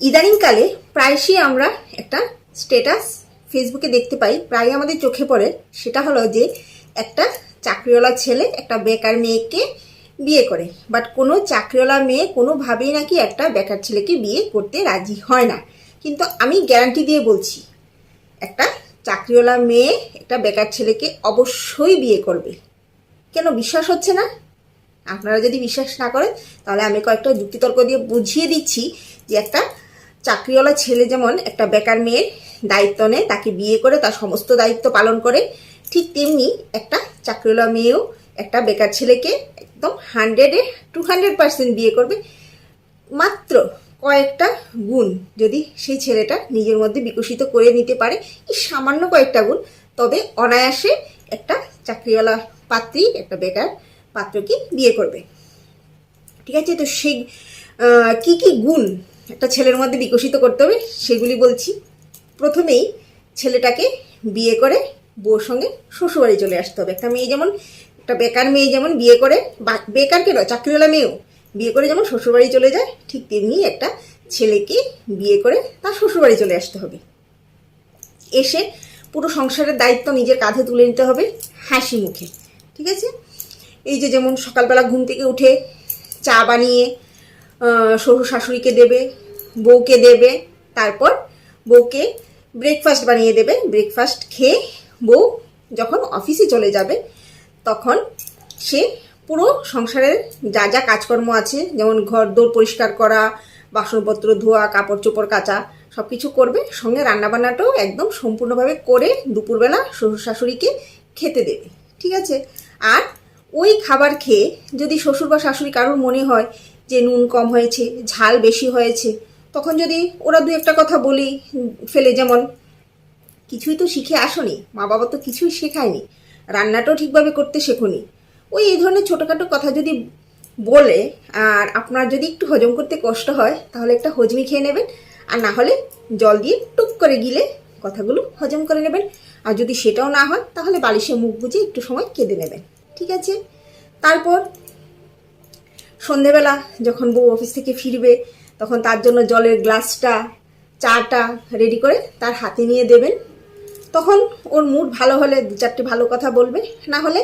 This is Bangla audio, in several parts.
ইদানিংকালে প্রায়শই আমরা একটা স্ট্যাটাস ফেসবুকে দেখতে পাই, প্রায় আমাদের চোখে পড়ে। সেটা হলো যে একটা চাকরিওয়ালা ছেলে একটা বেকার মেয়েকে বিয়ে করে, বাট কোনো চাকরিওয়ালা মেয়ে কোনোভাবেই নাকি একটা বেকার ছেলেকে বিয়ে করতে রাজি হয় না। কিন্তু আমি গ্যারান্টি দিয়ে বলছি, একটা চাকরিওয়ালা মেয়ে একটা বেকার ছেলেকে অবশ্যই বিয়ে করবে। কেন বিশ্বাস হচ্ছে না? আপনারা যদি বিশ্বাস না করেন তাহলে আমি কয়েকটা যুক্তিতর্ক দিয়ে বুঝিয়ে দিচ্ছি যে একটা চাকরিওয়ালা ছেলে যেমন একটা বেকার মেয়ের দায়িত্ব নেয়, তাকে বিয়ে করে তার সমস্ত দায়িত্ব পালন করে, ঠিক তেমনি একটা চাকরিওয়ালা মেয়েও একটা বেকার ছেলেকে একদম 100-200% বিয়ে করবে। মাত্র কয়েকটা গুণ যদি সেই ছেলেটা নিজের মধ্যে বিকশিত করে নিতে পারে, এই সামান্য কয়েকটা গুণ, তবে অনায়াসে একটা চাকরিওয়ালা পাত্রী একটা বেকার পাত্রকে বিয়ে করবে। ঠিক আছে, তো সেই কি কি গুণ একটা ছেলের মধ্যে বিকশিত করতে হবে সেগুলি বলছি। প্রথমেই ছেলেটাকে বিয়ে করে বউর সঙ্গে শ্বশুরবাড়ি চলে আসতে হবে। একটা মেয়ে যেমন, একটা বেকার মেয়ে যেমন বিয়ে করে, বেকার কেন, চাকরিওয়ালা মেয়েও বিয়ে করে যেমন শ্বশুরবাড়ি চলে যায়, ঠিক তেমনি একটা ছেলেকে বিয়ে করে তার শ্বশুরবাড়ি চলে আসতে হবে। এসে পুরো সংসারের দায়িত্ব নিজের কাঁধে তুলে নিতে হবে হাসি মুখে। ঠিক আছে, এই যে যেমন সকালবেলা ঘুম থেকে উঠে চা বানিয়ে শ্বশুর শাশুড়িকে দেবে, বউকে দেবে, তারপর বউকে ব্রেকফাস্ট বানিয়ে দেবে। ব্রেকফাস্ট খেয়ে বউ যখন অফিসে চলে যাবে তখন সে পুরো সংসারের যা যা কাজকর্ম আছে, যেমন ঘর দোর পরিষ্কার করা, বাসনপত্র ধোয়া, কাপড় চোপড় কাচা, সব কিছু করবে। সঙ্গে রান্নাবান্নাটাও একদম সম্পূর্ণভাবে করে দুপুরবেলা শ্বশুর শাশুড়িকে খেতে দেবে। ঠিক আছে, আর ওই খাবার খেয়ে যদি শ্বশুর বা শাশুড়ি কারোর মনে হয় যে নুন কম হয়েছে, ঝাল বেশি হয়েছে, তখন যদি ওরা দু একটা কথা বলি ফেলে, যেমন কিছুই তো শিখে আসনি, মা বাবা তো কিছুই শেখায়নি, রান্নাটাও ঠিকভাবে করতে শেখোনি, ওই এই ধরনের ছোটোখাটো কথা যদি বলে, আর আপনার যদি একটু হজম করতে কষ্ট হয় তাহলে একটা হজমি খেয়ে নেবেন, আর না হলে জল দিয়ে টুক করে গিলে কথাগুলো হজম করে নেবেন। আর যদি সেটাও না হয় তাহলে বালিশে মুখ গুজে একটু সময় কেঁদে নেবেন। ঠিক আছে, তারপর সন্ধেবেলা যখন বউ অফিস থেকে ফিরবে তখন তার জন্য জলের গ্লাসটা, চাটা রেডি করে তার হাতে নিয়ে দেবেন। তখন ওর মুড ভালো হলে দু চারটে ভালো কথা বলবে, না হলে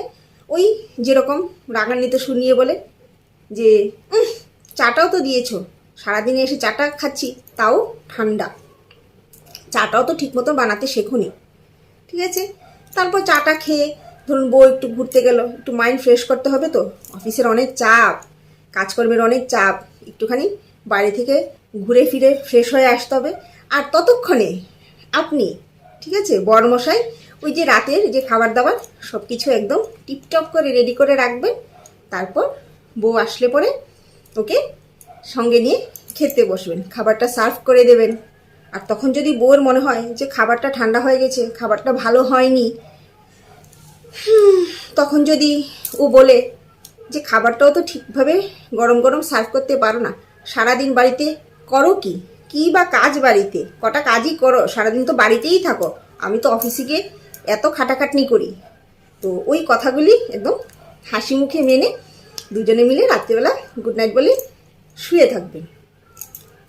ওই যেরকম রাগান্বিত শুনিয়ে বলে যে চাটাও তো দিয়েছো, সারাদিনে এসে চাটা খাচ্ছি তাও ঠান্ডা, চাটাও তো ঠিক মতো বানাতে শেখোনি। ঠিক আছে, তারপর চাটা খেয়ে ধরুন বউ একটু ঘুরতে গেল, একটু মাইন্ড ফ্রেশ করতে হবে তো, অফিসের অনেক চাপ, কাজকর্মের অনেক চাপ, একটুখানি বাড়ি থেকে ঘুরে ফিরে ফ্রেশ হয়ে আসতে হবে। আর ততক্ষণে আপনি, ঠিক আছে, বরমশাই ওই যে রাতের যে খাবার দাবার সব কিছু একদম টিপটপ করে রেডি করে রাখবেন। তারপর বউ আসলে পরে ওকে সঙ্গে নিয়ে খেতে বসবেন, খাবারটা সার্ভ করে দেবেন। আর তখন যদি বউয়ের মনে হয় যে খাবারটা ঠান্ডা হয়ে গেছে, খাবারটা ভালো হয়নি, তখন যদি ও বলে যে খাবারটাও তো ঠিকভাবে গরম গরম সার্ভ করতে পারো না, সারাদিন বাড়িতে করো কি, কী বা কাজ, বাড়িতে কটা কাজই করো, সারাদিন তো বাড়িতেই থাকো, আমি তো অফিসে গিয়ে এত খাটাখাটনি করি, তো ওই কথাগুলি একদম হাসি মুখে মেনে দুজনে মিলে রাত্রিবেলা গুড নাইট বলে শুয়ে থাকবেন।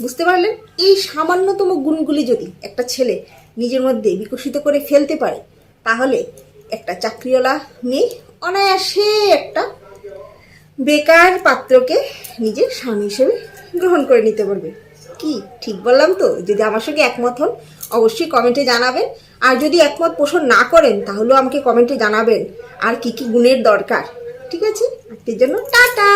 বুঝতে পারলেন? এই সামান্যতম গুণগুলি যদি একটা ছেলে নিজের মধ্যে বিকশিত করে ফেলতে পারে তাহলে একটা চাকরিওয়ালা মেয়ে অনায়াসে একটা বেকার পাত্রকে নিজের স্বামী হিসেবে গ্রহণ করে নিতে পারবে। কি ঠিক বললাম তো? যদি আমার সঙ্গে একমত হন অবশ্যই কমেন্টে জানাবেন, আর যদি একমত পোষণ না করেন তাহলেও আমাকে কমেন্টে জানাবেন আর কি কি গুণের দরকার। ঠিক আছে, আজকের জন্য টাটা।